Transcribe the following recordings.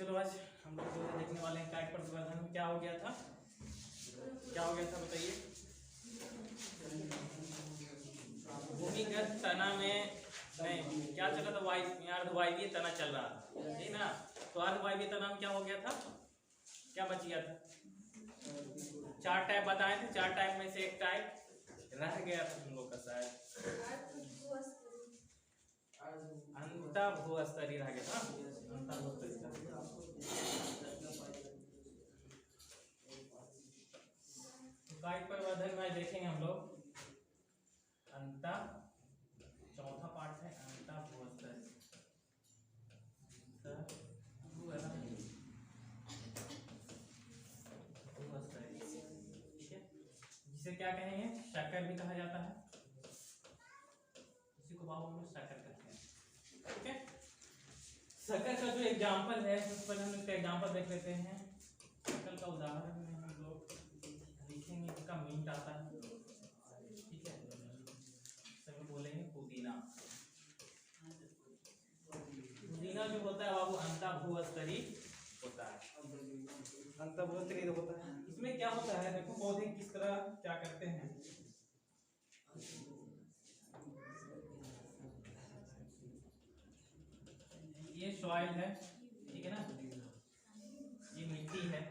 चलो आज हम लोग जो है देखने वाले हैं कायिक प्रवर्धन में क्या हो गया था, बताइए। भूमिगत तना में नहीं क्या चला था, अर्धवायवीय तना चल रहा था, ठीक ना। तो अर्धवायवीय तना में क्या हो गया था, क्या बच गया था? 4 टाइप बताए थे, 4 टाइप में से एक टाइप रह गया था तुम लोग का शायद, अंतःभूस्तरीय रह गया था। कायिक प्रवर्धन में देखेंगे हम लोग चौथा पार्ट है अंतःभूस्तरीय, ठीक है, जिसे क्या कहेंगे, शक्कर भी कहा जाता है, इसी को बाबू हम लोग शक्कर कहते हैं, ठीक है। शक्कर का जो एग्जाम्पल है, सबसे पहले हम इसका एग्जाम्पल देख लेते हैं। शक्कर का उदाहरण में हम लोग लिखेंगे, इसका मीट आता है, ठीक है, सब बोलेंगे पुदीना। पुदीना जो होता है बाबू अंतःभूस्तरीय होता है, अंतःभूस्तरीय होता है। इसमें क्या होता है, देखो पौधे किस तरह क्या करते हैं। ये सॉइल है, ठीक है ना, ये मिट्टी है,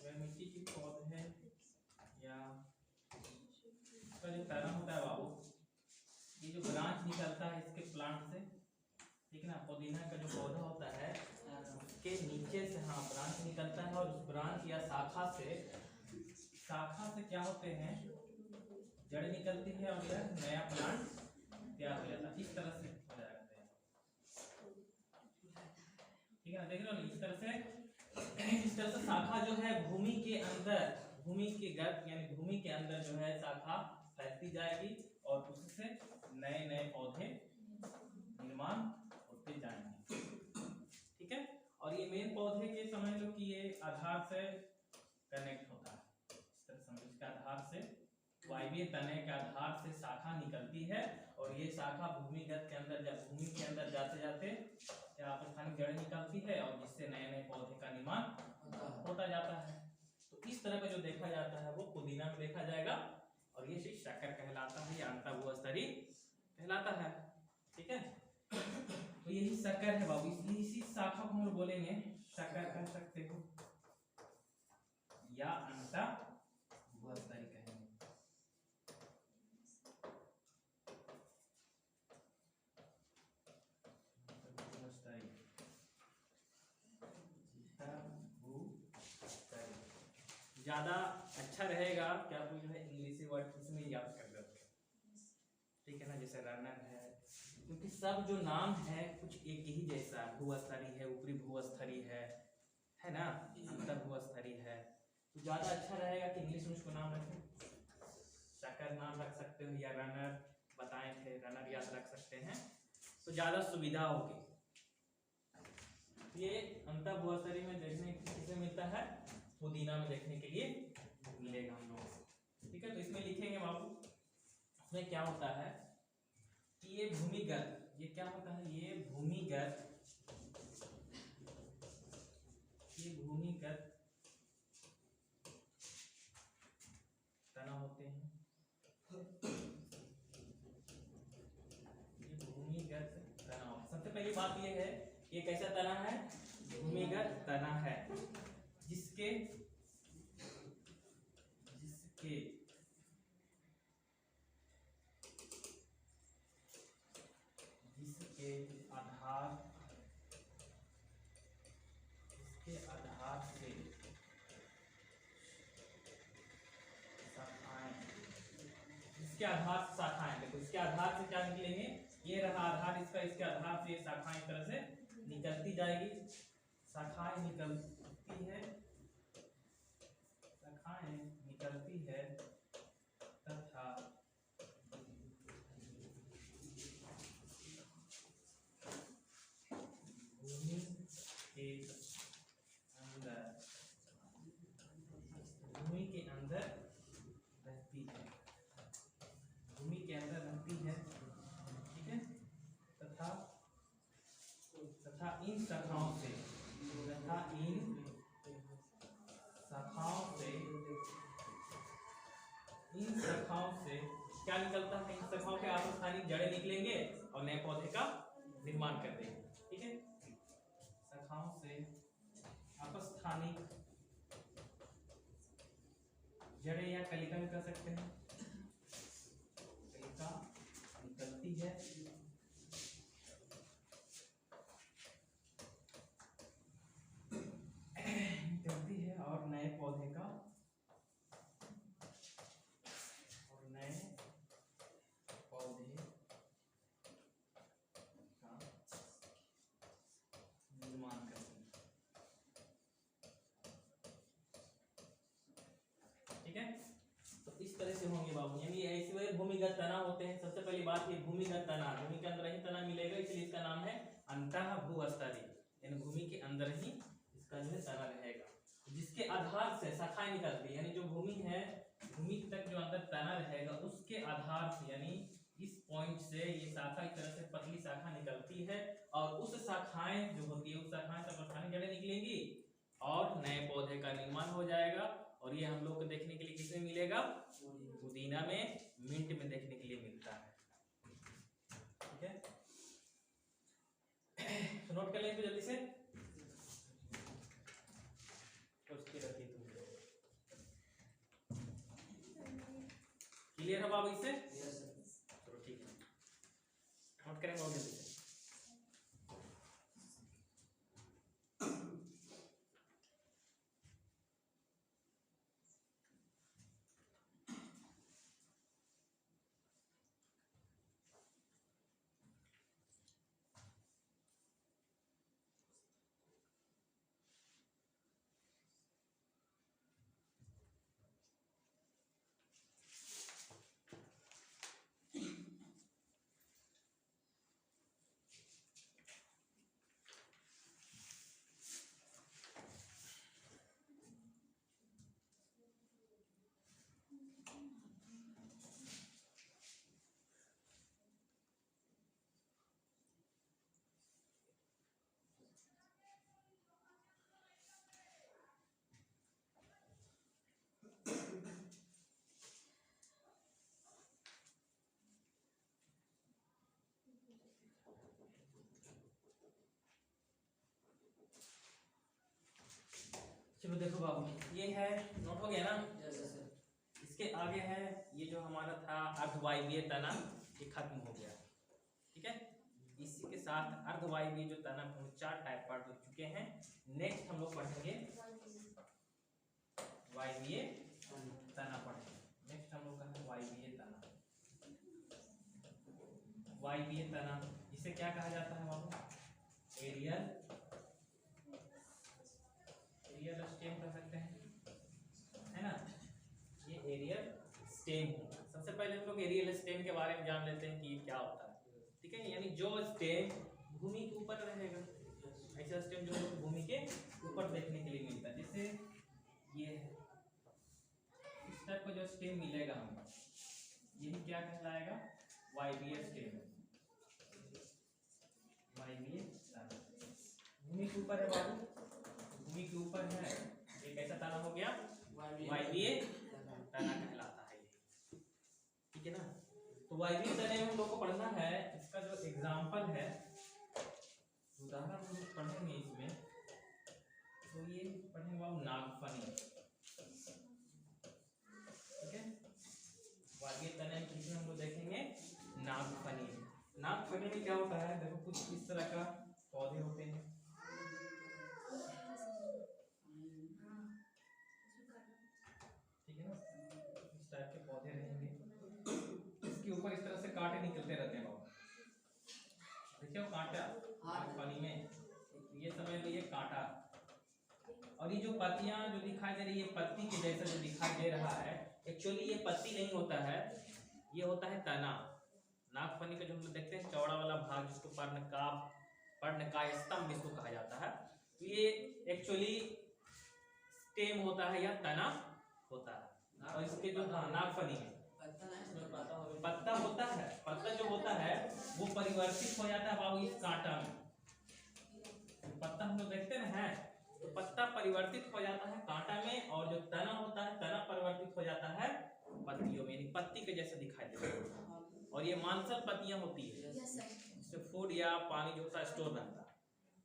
यह मिट्टी की पौधे या इसका जो तना होता है बाबू, ये जो ब्रांच निकलता है इसके प्लांट से, ठीक है ना। पुदीना का जो पौधा होता है उसके नीचे से हाँ ब्रांच निकलता है, और उस ब्रांच या शाखा से क्या होते हैं, जड़ निकलती है और यह नया प्लांट तैयार हो जाता है। इस तरह से हो जाएगा, ठीक है ना, देख रहे हो ना, इस तरह से शाखा जो है भूमि के अंदर, भूमि के गर्भ यानी भूमि के अंदर जो है शाखा फैलती जाएगी, और उससे नए नए पौधे निर्माण होते जाएंगे, ठीक है। और ये मेन पौधे के समझ लो कि ये आधार से कनेक्ट होता है, इस तरह समझो, इसके आधार से वायवीय तने के आधार से शाखा निकलती है, और ये शाखा भूमिगत के अंदर, जब भूमि के अंदर जाते जाते यहाँ पर खाली जड़ निकलती है, और जिससे नए नए पौधे का निर्माण होता जाता है। तो इस तरह का जो देखा जाता है वो पुदीना में देखा जाएगा, और ये चीज शक्कर कहलाता है या अंतःभूस्तरीय कहलाता है, ठीक है। तो यही शक्कर है बाबू, इसी शाखा को हम बोलेंगे शक्कर कह सकते हो या अंतःभूस्तरीय कहेंगे। ज्यादा अच्छा रहेगा कि आप जो है इंग्लिश वर्ड इसमें याद कर लेते हैं, ठीक है ना, जैसे रनर है, क्योंकि सब जो नाम है कुछ एक ही जैसा, भूस्तरीय है, ऊपरी भूस्तरीय है ना, अंतःभूस्तरीय है, तो ज्यादा अच्छा रहेगा कि इंग्लिश में उसको नाम रखें। शक्कर नाम रख सकते हो, या रनर बताए थे, रनर याद रख सकते हैं, तो ज्यादा सुविधा होगी। ये अंतःभूस्तरीय में देखने किसे मिलता है, पुदीना में देखने के लिए मिलेगा हम लोग, ठीक है। तो इसमें लिखेंगे बाबू, इसमें क्या होता है कि ये भूमिगत, ये क्या होता है, ये भूमिगत तना होते हैं, ये भूमिगत तना। सबसे पहली बात ये है, ये कैसा तना है, भूमिगत तना है, जिसके आधार से शाखाएं, इसके आधार से शाखाएं, देखो इसके आधार से क्या निकलेंगे, ये रहा आधार इसका, इसके आधार से शाखाएं इस तरह से निकलती जाएगी, शाखाएं निकलती है तथा भूमि के अंदर रहती है, ठीक है, तथा इन शाखाओं से तथा इन शाखाओं से क्या निकलता है, इन शाखाओं के आपस्थानिक जड़ें निकलेंगे और नए पौधे का निर्माण कर देंगे। ठीक है, शाखाओं से आपस्थानिक जड़ें या कलिका भी कह सकते हैं, कलिका निकलती है और नए पौधे का निर्माण करते हैं। ठीक है, तो इस तरह से होंगे बाबू, यानी ऐसे वही भूमिगत तना होते हैं। सबसे पहली बात ये भूमिगत तना, भूमि के अंदर ही तना मिलेगा, इसलिए इसका नाम है अंतः भूस्तरीय, यानी भूमि के अंदर ही इसका जो है तना रहेगा, जिसके आधार से शाखाएं निकलती है। यानी जो भूमि है, भूमि तक जो अंदर तना रहेगा उसके आधार से, यानी इस पॉइंट से ये शाखा इस तरह से पतली शाखा निकलती है और उस शाखाएं जो होती है उस शाखाएं से आपस्थानिक जड़ें निकलेंगी और नए पौधे का निर्माण हो जाएगा। और ये हम लोग को देखने के लिए किसमें मिलेगा, पुदीना में, मिंट में देखने के लिए मिलता है। ठीक है, तो नोट कर लेंगे जल्दी से, रखिए तुम क्लियर है बाबू इससे? चलो ठीक है, नोट करेंगे और जल्दी से। चलो देखो बाबू, ये है, नोट हो गया ना? इसके आगे है ये जो हमारा था अर्धवायवीय तना, ये खत्म हो गया। ठीक है, इसी के साथ अर्धवायवीय जो तना हम 4 टाइप पार्ट हो चुके हैं। नेक्स्ट हम लोग पढ़ेंगे वायवीय तना पढ़ेंगे। नेक्स्ट हम लोग का है वायवीय तना। वायवीय तना इसे क्या कहा जाता है बाबू? एरियल स्टेम कह सकते हैं, है ना? ये एरियल स्टेम होगा। सबसे पहले हम लोग एरियल स्टेम के बारे में जान लेते हैं कि ये क्या होता है। ठीक है, यानी जो स्टेम भूमि के ऊपर रहेगा, ऐसा स्टेम जो भूमि के ऊपर देखने के लिए मिलता है, जैसे ये है, इस टाइप का जो स्टेम मिलेगा हमें, यही क्या कहलाएगा? वायवीय स्टेम। वायवीय तना भूमि के ऊपर है बाबू, भूमि के ऊपर है, एक ऐसा तना हो गया वायवीय तना कहलाता है। ठीक है ना? तो वायवीय तने में हम लोग को पढ़ना है, इसका जो एग्जाम्पल है, उदाहरण हम लोग पढ़ेंगे इसमें, तो ये पढ़ेंगे बाबू नागफनी। ठीक है, वायवीय तने में हम लोग देखेंगे नागफनी। नागफनी में क्या होता है, देखो कुछ इस तरह का पौधे होते हैं, ठीक है ना? इस टाइप के पौधे रहेंगे, इसके ऊपर इस तरह से कांटे निकलते रहते हैं बाबू, देखिए कांटा पानी में, ये समझ लीजिए कांटा। और ये जो पत्तियां जो दिखाई दे रही है, पत्ती के जैसा जो दिखाई दे रहा है, एक्चुअली ये पत्ती नहीं होता है, ये होता है तना। नागफनी का जो हम लोग देखते हैं चौड़ा वाला भाग, जिसको पर्णकाय स्तंभ इसको कहा जाता है, तो ये एक्चुअली स्टेम होता है या तना होता है। और इसके जो नागफनी है पत्ता होता है, पत्ता जो होता है वो परिवर्तित हो जाता है बाबू इस कांटा में। पत्ता हम लोग देखते हैं, परिवर्तित हो जाता है कांटा में, और जो तना होता है तना परिवर्तित हो जाता है पत्तियों में, यानी पत्ती के जैसा दिखाई देता है। और ये मांसल पत्तियां होती है, इसमें फूड या पानी जो होता है स्टोर रहता है,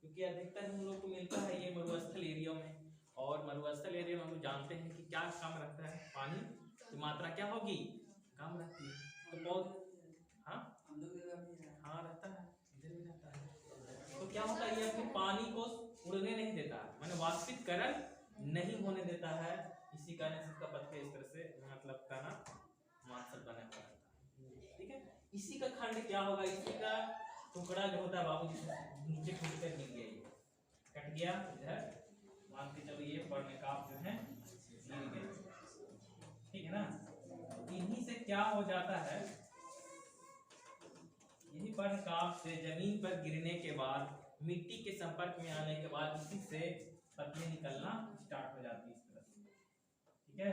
क्योंकि अधिकतर हम लोग को मिलता है ये मरुस्थल एरिया में। और मरुस्थल एरिया में हम लोग जानते हैं कि क्या कम रखता है, पानी की मात्रा क्या होगी, कम रहती है। तो बहुत हाँ रहता है, इधर भी रहता है। तो क्या होता है, ये अपने पानी को उड़ने नहीं देता है, माने वाष्पीकरण नहीं होने देता है। इसी कारण से इसका पत्ते इस तरह से मतलब तना मांसल बना हुआ रहता है। ठीक है, इसी का खंड क्या होगा, इसी का टुकड़ा जो होता है बाबू नीचे टूट कर गिर गया, ये कट गया इधर, मान के चलो ये पर्णकाप जो है गिर गए। ठीक है ना, इन्हीं से क्या हो जाता है, यही पर्णकाप से जमीन पर गिरने के बाद मिट्टी के संपर्क में आने के बाद इसी से पत्तियां निकलना स्टार्ट हो जाती है इस तरह से। ठीक है,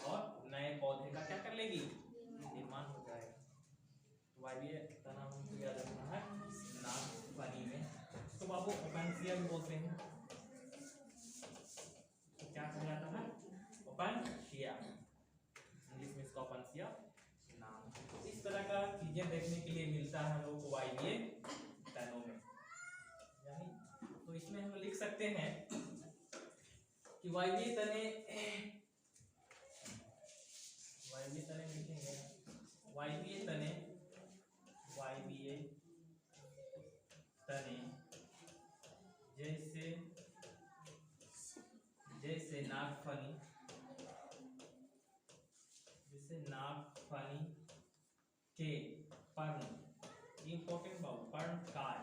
और नए पौधे का क्या कर लेगी, निर्माण हो जाएगा। तो वायवीय तना हमको याद रखना है नागफनी में, तो बाबू ओपनसिया भी बोलते हैं। तो क्या कहा जाता है, ओपनसिया, इंग्लिश में इसका ओपनसिया नाम। इस तरह का चीजें देखने के लिए मिलता है हम लोग को वायवीय तनों में, यानी तो इसमें हम लिख सकते हैं कि वायवीय तने लिखेंगे, वायवीय तने जैसे जैसे नागफनी, के पर्ण, इंपॉर्टेंट बाबू, पर्णकाय,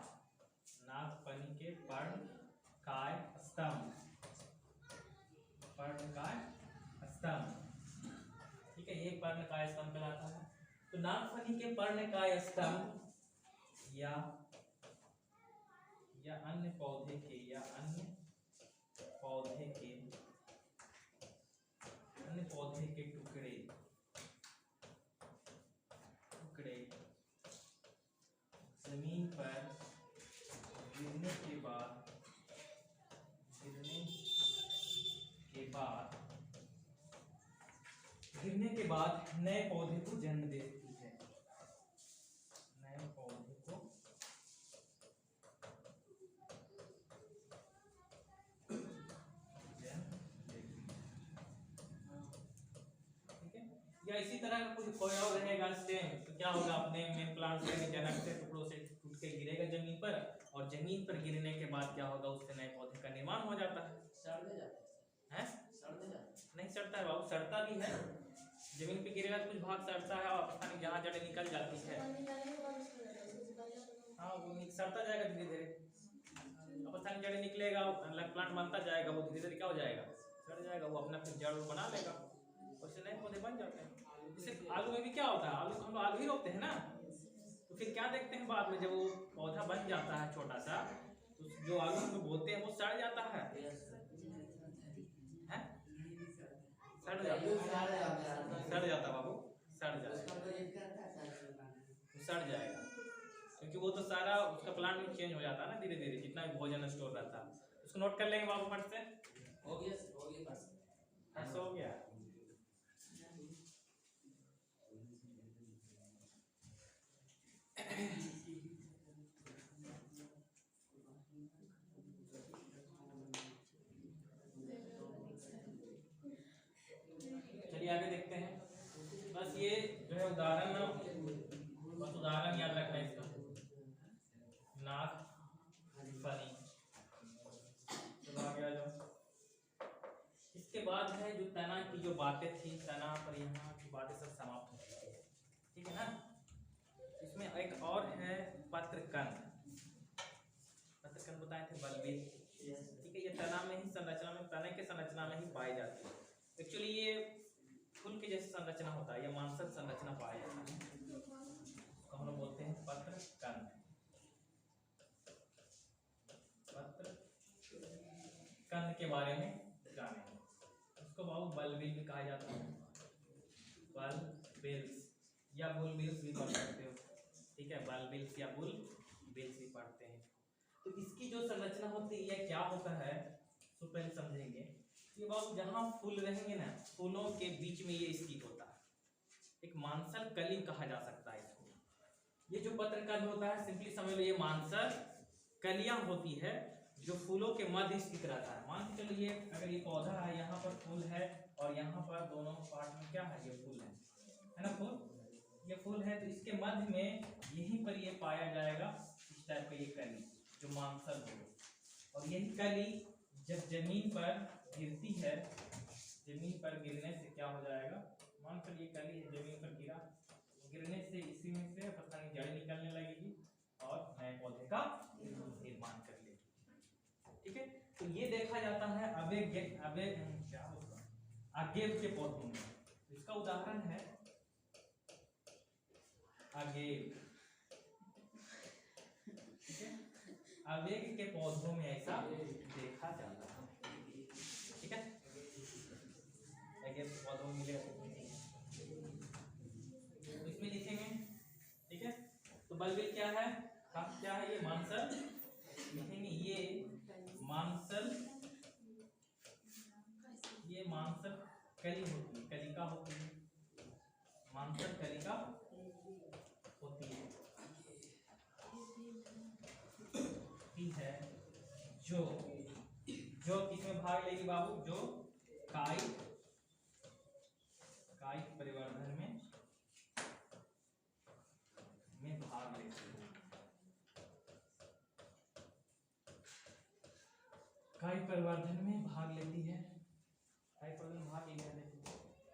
नागफनी के पर्णकाय स्तंभ, पर्णकाय स्तंभ। ठीक है, ये पर्णकाय स्तंभ कहलाता है। तो नागफनी के पर्णकाय स्तंभ या अन्य पौधे के टुकड़े जमीन पर गिरने के बाद नए पौधे को जन्म देती है, नए पौधे को जन्म देती है। ठीक है, या इसी तरह का कुछ कोई और रहेगा स्टेम, तो क्या होगा, अपने मेन प्लांट से जनक से टुकड़ों से टूट के गिरेगा जमीन पर, और जमीन पर गिरने के बाद क्या होगा, उससे नए पौधे का निर्माण हो जाता है। नहीं सड़ता है बाबू, सड़ता भी है, जमीन पे गिरेगा तो कुछ भाग सड़ता है, और पता नहीं जहाँ जड़ें निकल जाती है, हाँ वो सड़ता जाएगा धीरे धीरे, अब पता नहीं जड़ें निकलेगा, अलग प्लांट बनता जाएगा, वो धीरे धीरे क्या हो जाएगा, सड़ जाएगा, वो अपना फिर जड़ बना लेगा, उससे नए पौधे बन जाते हैं। जैसे आलू में भी क्या होता है, आलू हम आलू ही रोपते हैं ना, तो फिर क्या देखते हैं बाद में जब वो पौधा बन जाता है छोटा सा, तो जो आलू हम बोते हैं वो सड़ जाता है, सड़ जाता बाबू, सड़ जाएगा, क्योंकि वो तो सारा उसका प्लांट में चेंज हो जाता है ना धीरे धीरे, जितना भी भोजन स्टोर रहता है। उसको नोट कर लेंगे बाबू फट से, हो गया। चलिए आगे देखते हैं, बस ये जो है उदाहरण याद रखना है इसका, नागफनी। चलो आगे आ जाओ। इसके बाद है जो तना की जो बातें थी, तना पर यहाँ की बातें सब समाप्त हो चुकी है। ठीक है ना, इसमें एक और है पत्रकंद। पत्रकंद बताए थे बलबील। ठीक है, ये तना में ही संरचना में, तने के संरचना में ही पाई जाती है। एक्चुअली ये फूल के जैसे संरचना होता है, ये मांसल संरचना पाया जाता है, तो हम लोग बोलते हैं पत्रकंद। पत्रकंद के बारे में जानेंगे, उसको बाबू बलबिल भी कहा जाता है, बलबिल्स या बुलबिल्स भी पढ़ सकते हो। ठीक है, बलबिल्स या बुलबिल्स भी पढ़ते हैं। तो इसकी जो संरचना होती है क्या होता है, तो पहले समझेंगे ये बाबू, जहाँ फूल रहेंगे ना, फूलों के बीच में ये स्थित होता है, एक मांसल कली कहा जा सकता है इसको। ये जो पत्रकंद होता है, सिंपली समझ लो ये मांसल कलियां होती है जो फूलों के मध्य स्थित रहता है। मान के चलिए अगर ये पौधा है, यहाँ पर फूल है और यहाँ पर दोनों पार्ट में क्या है, ये फूल है ना, फूल, ये फूल है, तो इसके मध्य में यहीं पर ये पाया जाएगा इस टाइप का ये कली जो मांसल हो। और यही कली जब जमीन पर गिरती है, जमीन पर गिरने से क्या हो जाएगा, मान कर ये कली है जमीन पर गिरा, गिरने से इसी में से पता नहीं जड़ निकलने लगेगी और नए पौधे का निर्माण कर लेगी। ठीक है, तो ये देखा जाता है अगेव के पौधों में। इसका उदाहरण है अगेव। ठीक है, अवेग के पौधों में ऐसा देखा जाता है। ठीक है, अगेव के पौधों में मिलेगा, इसमें लिखेंगे। ठीक है, तो बल्बिल क्या है, क्या है, ये मांसल लिखेंगे, ये मांसल, ये मांसल कली होती है, कलिका होती है, मांसल कलिका होती है। है जो किसमें भाग लेगी बाबू, जो कायिक परिवर्धन में भाग लेती है। कायिक परिवर्धन में भाग लेती है, कायिक परिवर्धन भाग लिया है,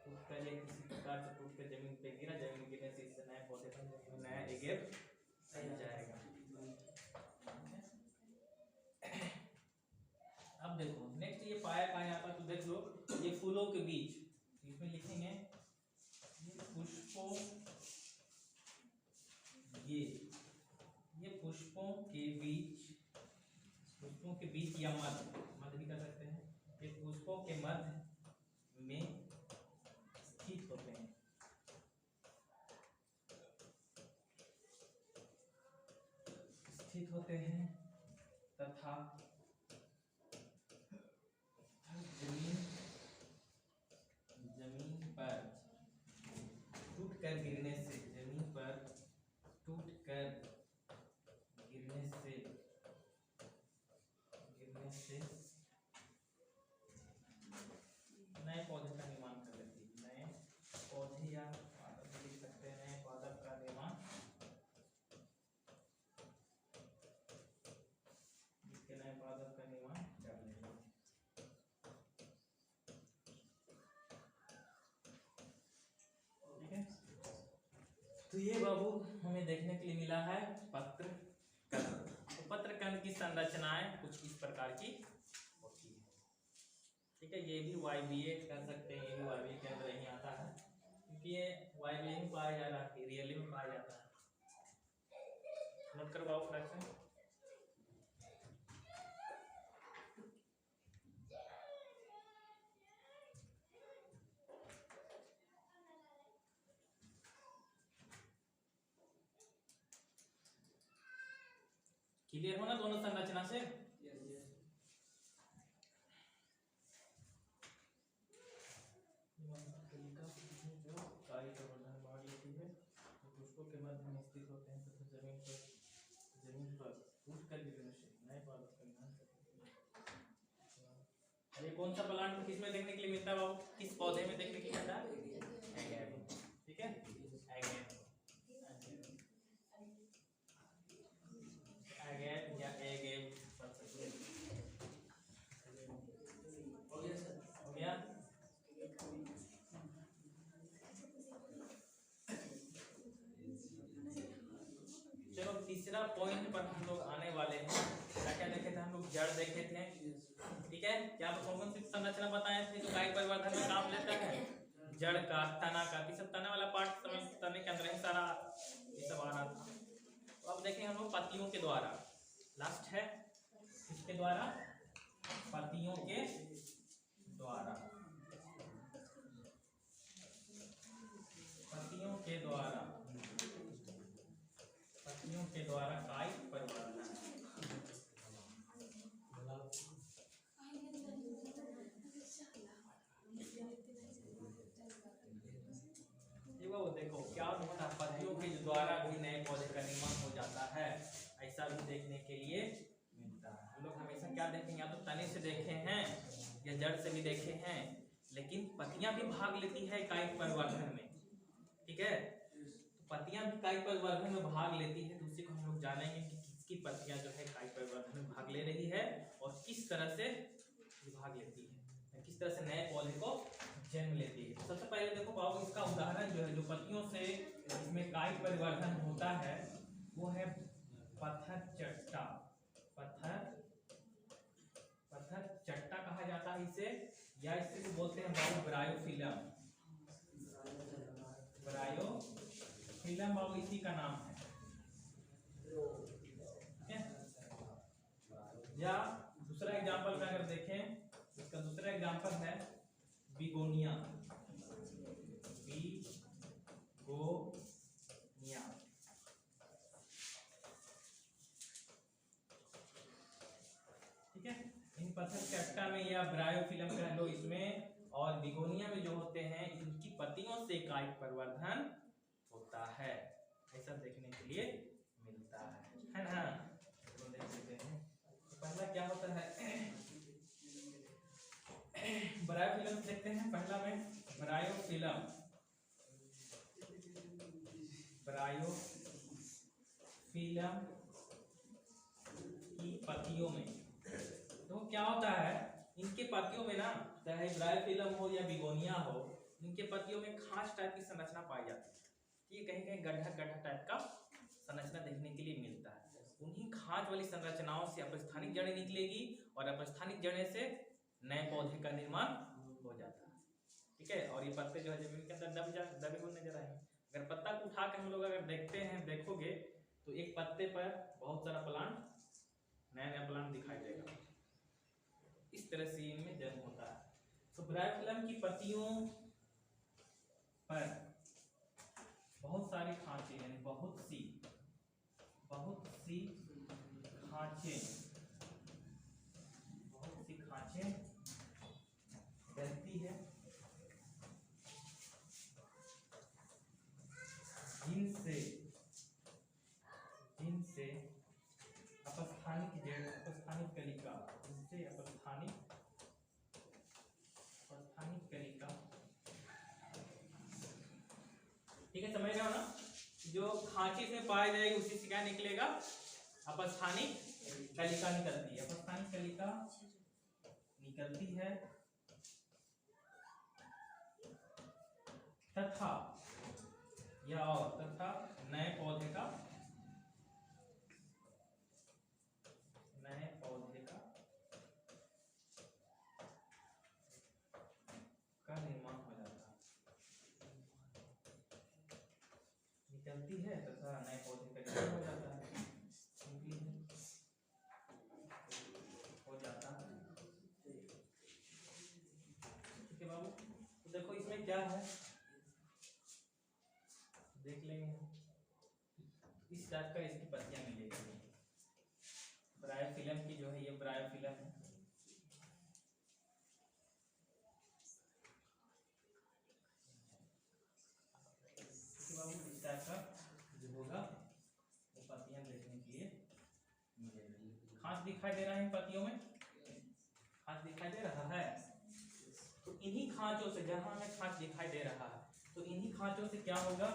टूट कर या किसी प्रकार से टूट कर जमीन पे गिरा, जमीन गिरने से इससे नए पौधे बन जाएंगे, नया एगेव बन जाएगा। अब देखो नेक्स्ट ये पाया कहाँ जाता है, तो देख लो ये फूलों के बीच, इसमें लिखेंगे ये पुष्पों, ये पुष्पों के बीच या मध्य भी कर सकते हैं, ये पुष्पों के मध्य में स्थित होते हैं। तथा जमीन पर टूटकर गिरने से, जमीन पर टूटकर गिरने से नए पौधे का निर्माण कर लेती है, नए पौधे या पादप लिख सकते हैं, नए पादप का निर्माण, नए पादप का निर्माण कर लेंगे। ठीक है, तो ये बाबू हमें देखने के लिए मिला है पत्रकंद। तो पत्रकंद की संरचनाएं कुछ इस प्रकार की होती है। ठीक है, ये भी वायवीय कर सकते हैं, ये भी वायवीय के अंदर नहीं आता है, क्योंकि ये वायवीय में पाया जा रहा है, रियली में पाया जाता है। नोट करवाओ फ्रैक्शन। क्लियर हो ना दोनों संरचना से? पुष्पों के मध्य में स्थित होते हैं तथा जमीन पर टूटकर गिरने से नए पादप का निर्माण करते हैं। ये कौन सा प्लांट किसमें देखने के लिए मिलता है बाबू, किस पौधे में देखने के लिए मिलता है? ठीक है, या एगेव हो गया। चलो तीसरा पॉइंट पर हम लोग आने वाले हैं। क्या देखे थे हम लोग, जड़ देखे थे। ठीक है, क्या कौन सी संरचना बताए थे जो कायिक परिवर्धन में काम लेता है? जड़ का, तना का, सब तना वाला पार्ट तने के अंदर ही सारा ये सब आ रहा था। तो अब देखें हम लोग पत्तियों के द्वारा, लास्ट है इसके द्वारा, पत्तियों के द्वारा, पत्तियों के द्वारा कायिक परिवर्धन। या जड़ से भी देखे हैं, लेकिन पत्तियां भी भाग लेती है कायिक परिवर्धन में। ठीक है, तो पत्तियां भी कायिक परिवर्धन में भाग लेती है, तो उसी को हम लोग जानेंगे कि किसकी पत्तियां जो है कायिक परिवर्धन में भाग ले रही है और किस तरह से भाग लेती है, किस तरह से नए पौधे को जन्म लेती है। सबसे पहले देखो बाबू, इसका उदाहरण जो है जो पत्तियों से इसमें कायिक परिवर्धन होता है वो है पत्थर चट्टा। पत्थर चट्टा कहा जाता है इसे, या इसे भी बोलते हैं बाबू ब्रायोफिलम। ब्रायोफिलम बाबू इसी का नाम है। या दूसरा एग्जांपल में अगर देखें, इसका दूसरा एग्जांपल है बिगोनिया। ठीक है, इन पत्थर चट्टा में या ब्रायोफिलम कह लो इसमें, और बिगोनिया में जो होते हैं इनकी पत्तियों से कायिक परिवर्धन होता है, ऐसा देखने के लिए मिलता है ना। तो देख लेते हैं पहला क्या होता है। ब्रायोफिलम देखते हैं, पहला में ब्रायोफिलम की पत्तियों में तो क्या होता है, इनके पत्तियों में ना, चाहे ब्रायोफिलम हो या बिगोनिया हो, इनके पत्तियों में खास टाइप की संरचना पाई जाती है। ये कहीं कहीं गड्ढा गड्ढा टाइप का संरचना देखने के लिए मिलता है। उन्हीं खांच वाली संरचनाओं से अपस्थानिक जड़ें निकलेगी और अपस्थानिक जड़ें से नए पौधे का निर्माण हो जाता है। ठीक है, और ये पत्ते जो है जमीन के अंदर दबे हुए नजर आएंगे। अगर पत्ता को उठा के हम लोग अगर देखोगे तो एक पत्ते पर बहुत सारा प्लांट, नया नया प्लांट दिखाई देगा। इस तरह से इनमें जन्म होता है। तो ब्रायोफिलम की पत्तियों पर बहुत सारी खांचे, यानी बहुत सी खांचे रहती है, जिनसे अपस्थानिक कलिका, ठीक है, समझ रहे हो ना। जो खांची से पाया जाएगी उसी से क्या निकलेगा, अपस्थानिक कलिका निकलती है। अपस्थानिक कलिका निकलती है तथा नए पौधे का निर्माण हो जाता है। निकलती है तथा नए पौधे का निर्माण हो जाता है। ठीक है बाबू, तो देखो इसमें क्या है, देख लेंगे। इस टाइप का इसकी पत्तियां मिलेगी। ब्रायोफिलम की जो है ये ब्रायोफिलम है। इस टाइप का जो होगा वो पत्तियां देखने के लिए मिलेगी। खांच दिखाई दे रहा है इन पत्तियों में, खांच दिखाई दे रहा है। तो इन्हीं खांचों से, जहां हमें खांच दिखाई दे रहा है, तो इन्हीं खांचों से क्या होगा,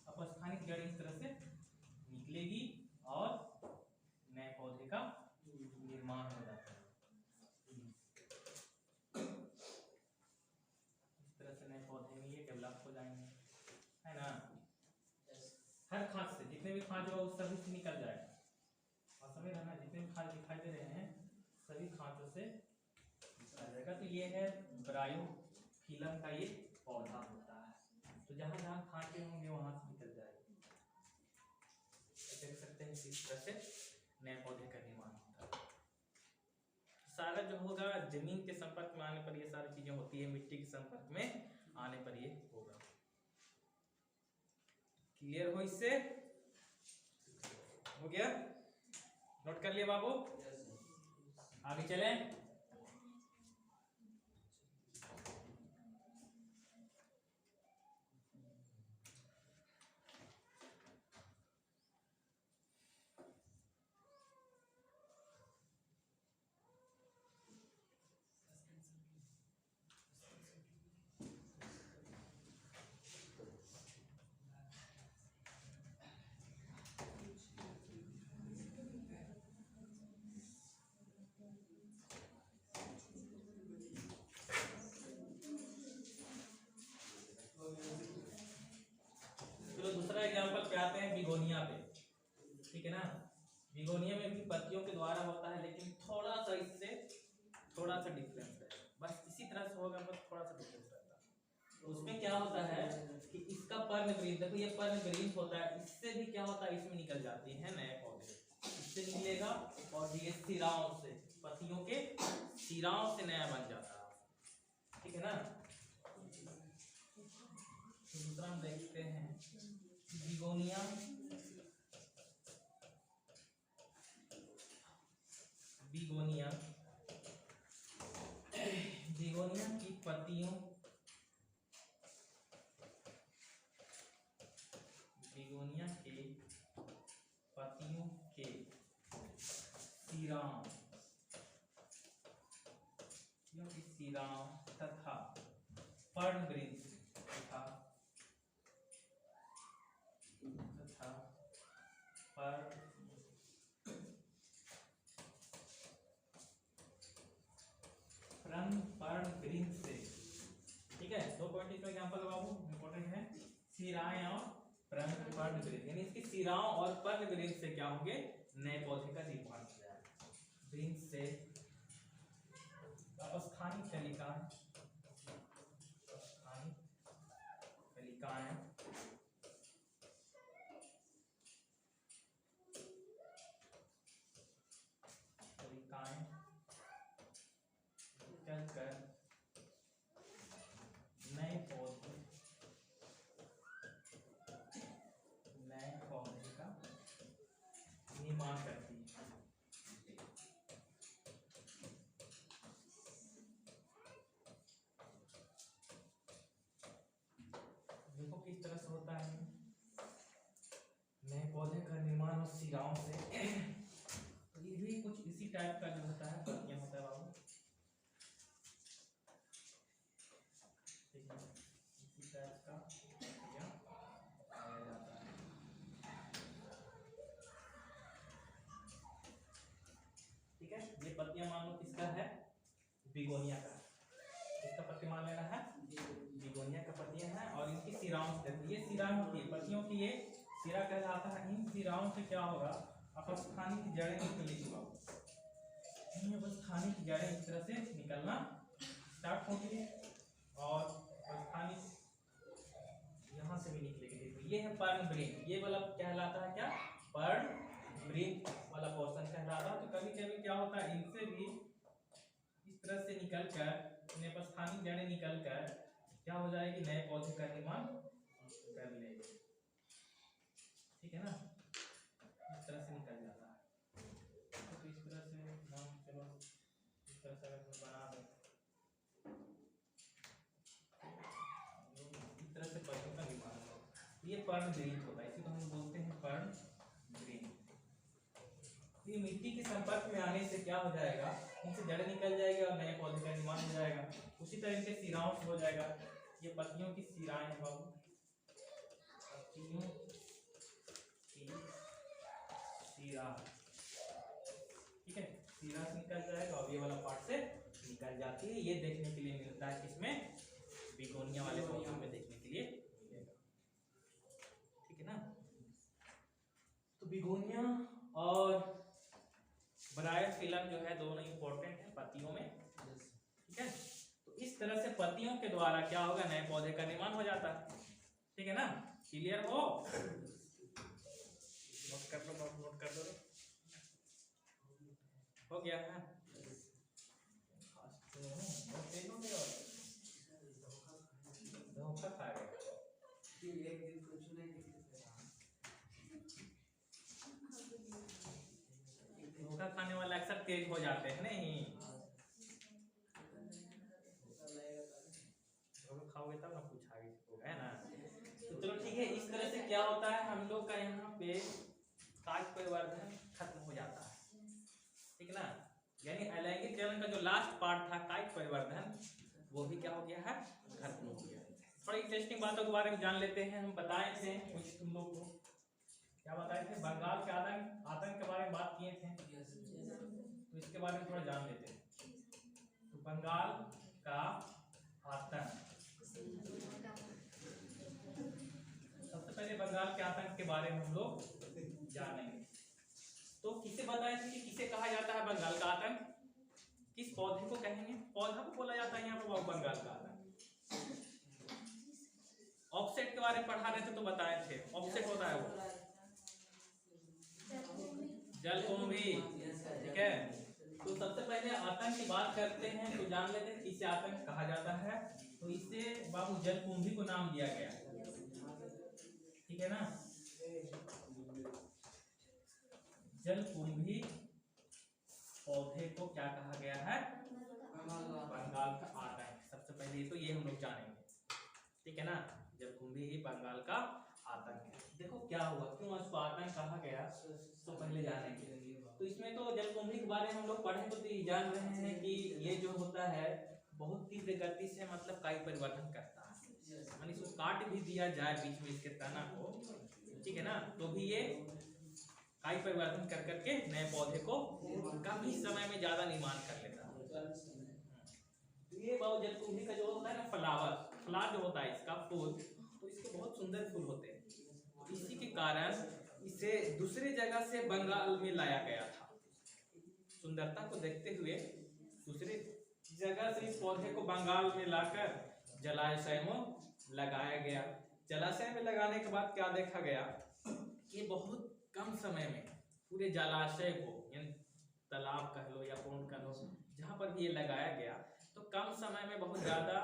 अपस्थानिक जड़ इस तरह से निकलेगी और नए पौधे का निर्माण हो जाता है। इस तरह से नए पौधे में ये डेवलप हो जाएंगे, है ना। हर खांच से जितने भी खांच होगा उस सभी से निकल जाएगा, और समझ रहे ना, जितने भी खांच दिखाई दे रहे हैं सभी खांचों से निकल जाएगा। तो ये है ब्रायोफिलम का ये पौधा होता है। तो जहां जहां खांचे होंगे वहां से निकल जाएगा। देख सकते हैं इस तरह से नए पौधे का निर्माण होता है। सारा जो होगा जमीन के संपर्क में आने पर ये सारी चीजें होती है, मिट्टी के संपर्क में आने पर ये होगा। क्लियर हो इससे? हो गया, नोट कर लिया बाबू? आगे चलें। उसमें क्या होता है कि इसका पर्णवृंत, देखो ये पर्णवृंत होता है, इससे भी क्या होता है, इसमें निकल जाती है नए पौधे, इससे निकलेगा और ये सिराओं से, पत्तियों के सिराओं से नया बन जाता है, ठीक है ना। तो दूसरा हम देखते हैं बिगोनिया। बिगोनिया, बिगोनिया की पत्तियों, बिगोनिया के पत्तियों के सिराओं, सिराओं तथा पर्णवृंत तथा पर्णवृंत से, ठीक है। 2 पॉइंट इसमें एग्जांपल बाबू इंपॉर्टेंट है, सिराएं और पर्णवृंत, यानी इसकी सिराओं और पर्णवृंत से क्या होंगे, नए पौधे का निर्माण हो जाएगा। वृंत से स्थानिक कलिकाएं, कलिकाएं निकलकर नए पौधे का निर्माण करती है। देखो किस तरह से होता है नए पौधे का निर्माण और सिराओं से। तो ये भी कुछ इसी टाइप का जो होता है, पत्तियां होता है बाबू, इसी टाइप का पत्तियां पाया जाता है। ठीक है, ये पत्तियां मान लो किसका है, बिगोनिया का। इसका पत्ती मान लेना है बिगोनिया का पत्तियां हैं, और इनकी सिराओं से, ये सिराओं की पत्तियों की ये सिरा कहलाता है। इन सिराओं से क्या होगा, अपस्थानिक जड़ें निकलेगी बाबू, अपस्थानिक जड़ें इस तरह से निकलना स्टार्ट होती है, और अपस्थानिक यहाँ से भी निकलेगी। देखो ये है पर्णवृंत, ये वाला कहलाता है क्या, पर्णवृंत वाला पोर्शन कहलाता है। तो कभी कभी क्या होता है, इनसे भी इस तरह से निकलकर, इन्हें अपस्थानिक जड़ें निकलकर क्या हो जाएगी, नए पौधे का निर्माण कर लेगी, ठीक है ना। इस तरह से निकल जाता है। तो इस तरह से हम, चलो इस तरह से अगर बना दें, इस तरह से पौधों का निर्माण होगा, ये पर्णवृंत होता है, इसी को हम बोलते हैं पर्णवृंत। ये मिट्टी के संपर्क में आने से क्या हो जाएगा, इनसे जड़ें निकल जाएगी और नए पौधे का निर्माण हो जाएगा। उसी तरह के सिराओं से हो जाएगा, ये पत्तियों की सिराएं हैं बाबू, पत्तियों की सिरा, ठीक है, सिरा से निकल जाएगा और ये वाला पार्ट से निकल जाती है। ये देखने के लिए मिलता है किसमें, बिगोनिया वाले पौधों में देखने के लिए मिलेगा, ठीक है ना। तो बिगोनिया और ब्रायोफिलम जो है दोनों इंपॉर्टेंट है पत्तियों में, ठीक है। तो इस तरह से पत्तियों के द्वारा क्या होगा, नए पौधे का निर्माण हो जाता है, ठीक है ना। क्लियर हो, नोट कर लो, नोट कर दो, हो गया है। धोखा खा गया, धोखा खाने वाला अक्सर तेज हो जाते हैं, नहीं खाओगे तब ना कुछ आगे होगा, है ना। तो चलो ठीक है, इस तरह से क्या होता है, हम लोग का यहाँ पे काज परिवर्धन खत्म हो जाता है, ठीक ना। यानी अलैंगिक चरण का जो लास्ट पार्ट था काज परिवर्धन, वो भी क्या हो गया है, खत्म हो गया। थोड़ी इंटरेस्टिंग बातों के बारे में जान लेते हैं। हम बताए थे कुछ तुम लोग को, क्या बताए थे, बंगाल के आतंक के बारे में बात किए थे, तो इसके बारे में थोड़ा जान लेते हैं। तो बंगाल का आतंक, सबसे पहले बंगाल के आतंक के बारे में हम लोग जानेंगे। तो किसे बताया था कि किसे कहा जाता है बंगाल का आतंक, किस पौधे को कहेंगे, पौधा को बोला जाता है यहाँ पर बंगाल का आतंक। ऑफसेट के बारे में पढ़ा रहे थे तो बताए थे, ऑफसेट होता है वो जलकुंभी, ठीक है। तो सबसे पहले आतंक की बात करते हैं तो जान लेते हैं किसे आतंक कहा जाता है। तो इससे बाबू जलकुंभी को नाम दिया गया, ठीक है ना। जलकुंभी पौधे को क्या कहा गया है, बंगाल का आतंक। सबसे पहले तो ये हम लोग जानेंगे, ठीक है ना। जलकुंभी ही बंगाल का आतंक है। देखो क्या हुआ, क्यों इसको आतंक कहा गया, तो पहले जानेंगे। तो इसमें तो जलकुंभी के बारे में हम लोग पढ़े तो जान रहे हैं कि ये जो होता है बहुत तीव्र गति से मतलब काई परिवर्तन करता है, माने इसको काट भी दिया जाए बीच में इसके तना को, ठीक है ना, तो भी ये काई परिवर्तन कर करके नए पौधे को कम ही समय में ज्यादा निर्माण कर लेता है। ये बाबू जलकुंभी का जो होता है ना फ्लावर जो होता है इसका फूल, तो इसके बहुत सुंदर फूल होते हैं। इसी के कारण इसे दूसरी जगह से बंगाल में लाया गया था। सुंदरता को देखते हुए दूसरी जगह से इस पौधे को बंगाल में लाकर जलाशय में लगाया गया। जलाशय में लगाने के बाद क्या देखा गया कि बहुत कम समय में पूरे जलाशय को, यानी तालाब कह लो या पौंड कह लो, जहाँ पर भी ये लगाया गया तो कम समय में बहुत ज्यादा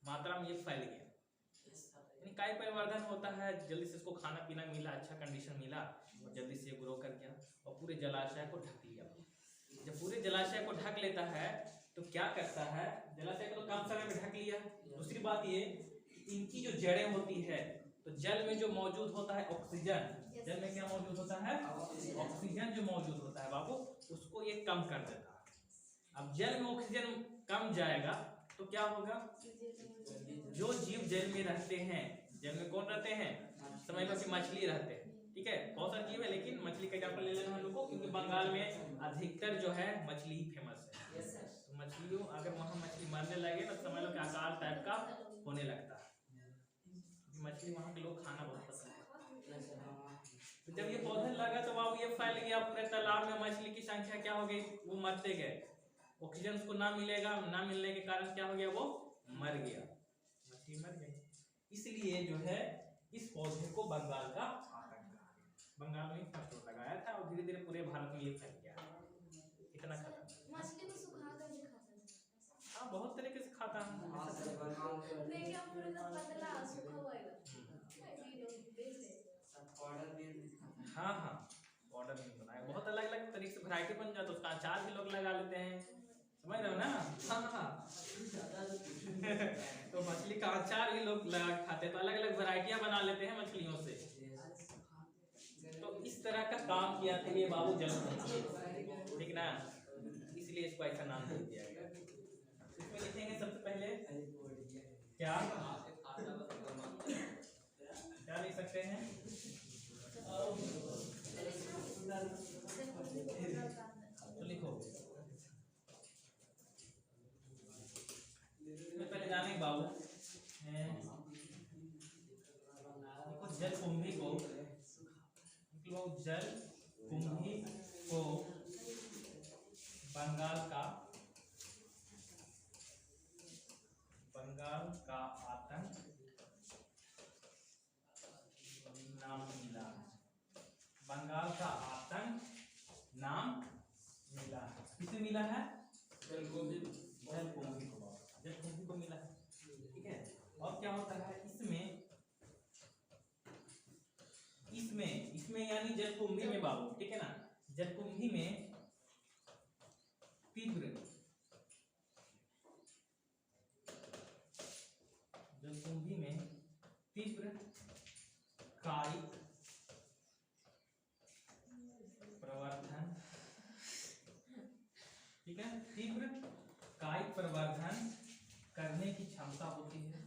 मात्रा में ये फैल गया। यानी काई परिवर्धन होता है, जल्दी से इसको खाना पीना मिला, अच्छा कंडीशन मिला और जल्दी से ग्रो कर गया और पूरे जलाशय को ढक लिया। जब पूरे जलाशय को ढक लेता है तो क्या करता है, जलाशय को तो कम समय में ढक लिया। दूसरी बात ये, इनकी जो जड़ें होती है तो जल में जो मौजूद होता है ऑक्सीजन, जल में क्या मौजूद होता है, ऑक्सीजन जो मौजूद होता है बाबू, उसको ये कम कर देता है। अब जल में ऑक्सीजन कम जाएगा तो क्या होगा, जो जीव जल में रहते हैं, जल में कौन रहते हैं, समझ लो कि मछली रहते हैं, ठीक है। बहुत सारे जीव है लेकिन मछली का एग्जाम्पल ले लेना हम लोग को, क्योंकि बंगाल में अधिकतर जो है मछली ही फेमस है। तो मछलियों, अगर वहां मछली मरने लगे तो समझ लो कि अकाल टाइप का होने लगता है। मछली वहां के लोग खाना बहुत पसंद करते हैं। तो जब ये पौधे लगा तो बाबू ये फैल गया पूरे तालाब में, मछली की संख्या क्या हो गई, वो मरते गए। ऑक्सीजन उसको ना मिलेगा, ना मिलने के कारण क्या हो गया, वो मर गया, मछली मर गई। इसलिए जो है इस पौधे को बंगाल का आतंक कहा गया। बंगाल में फर्स्ट लगाया था और धीरे धीरे पूरे भारत में ये फैल गया। इतना खतरनाक मछली को सुखा कर भी खाता है। हाँ, बहुत तरीके से खाता है। देखिए हम पूरे एकदम पतला सूखा हुआ है। हाँ हाँ, ऑर्डर नहीं बनाया, बहुत अलग अलग तरीके से वैरायटी बन जाता है, उसका अचार भी लोग लगा लेते हैं, समझ रहे हो ना। हाँ हाँ तो मछली का अचार भी लोग लगा खाते हैं, तो अलग अलग वैरायटियां बना लेते हैं मछलियों से। तो इस तरह का काम किया था ये बाबू जलकुंभी, ठीक ना, इसलिए इसको ऐसा नाम दे दिया गया। इसमें लिखेंगे सबसे पहले क्या क्या लिख सकते हैं, तो लिखो पहले जाने बाबू जलकुंभी को, जलकुंभी को बंगाल का आतंक नाम मिला, बंगाल का आतंक नाम मिला। किसे मिला है, जलकुंभी को मिला है, ठीक है। और क्या होता है इसमें यानी जलकुंभी में बाबू, ठीक है ना, जलकुंभी में तीव्र कायिक प्रवर्धन, ठीक है, तीव्र कायिक प्रवर्धन करने की क्षमता होती है,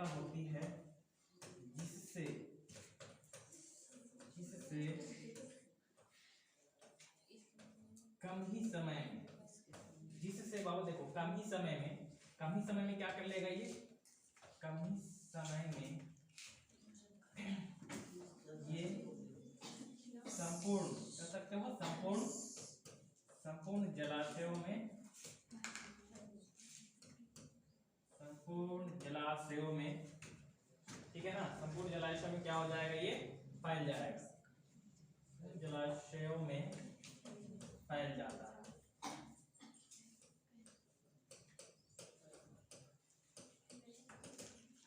होती है जिससे कम ही समय में, जिससे बाबू देखो कम ही समय में क्या कर लेगा ये, कम ही समय में ये संपूर्ण कर सकते हो, संपूर्ण संपूर्ण जलाशयों में ठीक है ना, संपूर्ण जलाशयों में क्या हो जाएगा, ये फैल जाएगा, जलाशयों में फैल जाता है।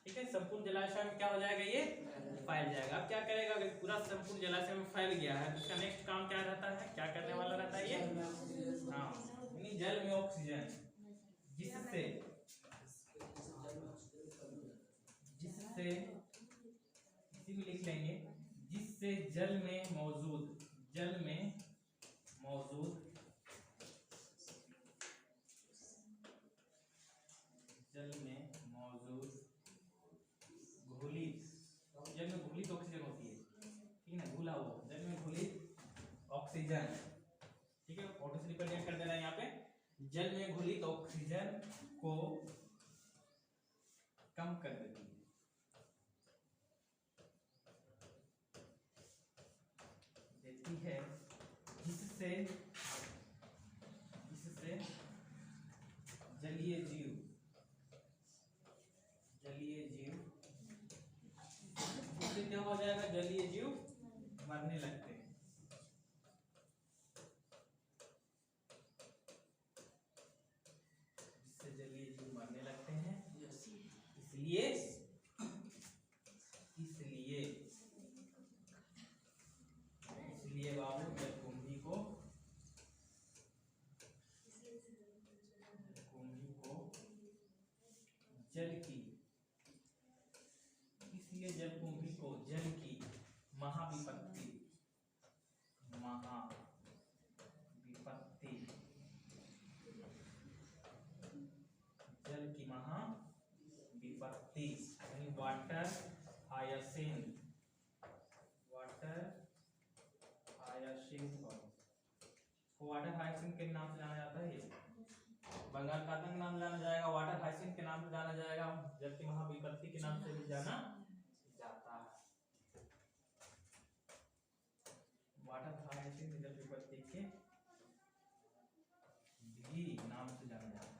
ठीक है, संपूर्ण जलाशय में क्या हो जाएगा, ये फैल जाएगा। अब क्या करेगा, अगर पूरा संपूर्ण जलाशय में फैल गया है तो इसका नेक्स्ट काम क्या रहता है, क्या करने वाला रहता है ये, हाँ, यानी जल में ऑक्सीजन, जिससे इसी में लिख लेंगे, जिससे जल में मौजूद घुलित ऑक्सीजन होती है, ठीक है ना, घुला हुआ जल में घुलित ऑक्सीजन, ठीक है, ऑटो से रिप्रेजेंट कर देना है यहाँ पे, जल में घुलित ऑक्सीजन को कम कर देती है, जिससे जलीय जीव इससे क्या हो जाएगा, जलीय जीव मरने लगते हैं। इससे जलीय जीव मरने लगते हैं, इसलिए बाबू जलकुंभी को जल की महाविपत्ति यानी वाटर हायासिंथ के नाम से जाना जाता है, बंगाल का आतंक नाम जाना जाएगा, वाटर हायासिंथ के नाम से जाना जाएगा, जल की महाविपत्ति के नाम से भी जाना जाता है। वाटर हायासिंथ जल विपत्ति के भी नाम से जाना जाता है,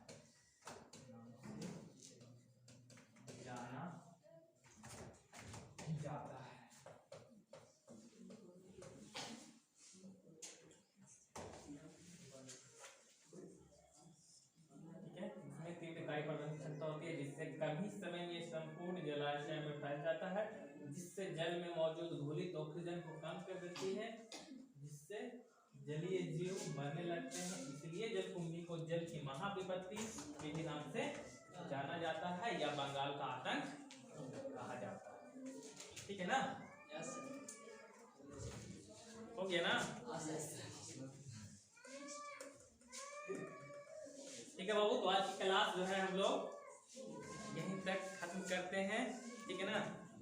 जिससे कभी समय में संपूर्ण जलाशय में फैल जाता है, जिससे जल में मौजूद घुलित ऑक्सीजन को कम कर देती है, जिससे जलीय जीव मरने लगते हैं, इसलिए जलकुंभी को जल की महाविपत्ति के नाम से जाना जाता है या बंगाल का आतंक कहा जाता है। ठीक है ना, हो गया ना, ठीक है बाबू। तो आज की क्लास जो है हम लोग यहीं तक खत्म करते हैं, ठीक है ना।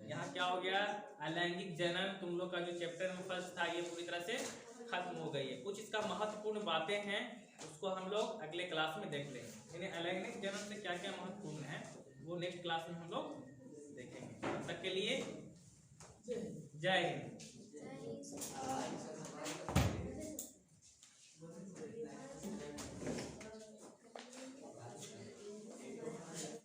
यहाँ क्या हो गया, अलैंगिक जनन, तुम लोग का जो चैप्टर में फर्स्ट था ये पूरी तरह से खत्म हो गई है। कुछ इसका महत्वपूर्ण बातें हैं उसको हम लोग अगले क्लास में देख लेंगे, यानी अलैंगिक जनन से क्या क्या महत्वपूर्ण है वो नेक्स्ट क्लास में हम लोग देखेंगे। तब तक के लिए जय हिंद।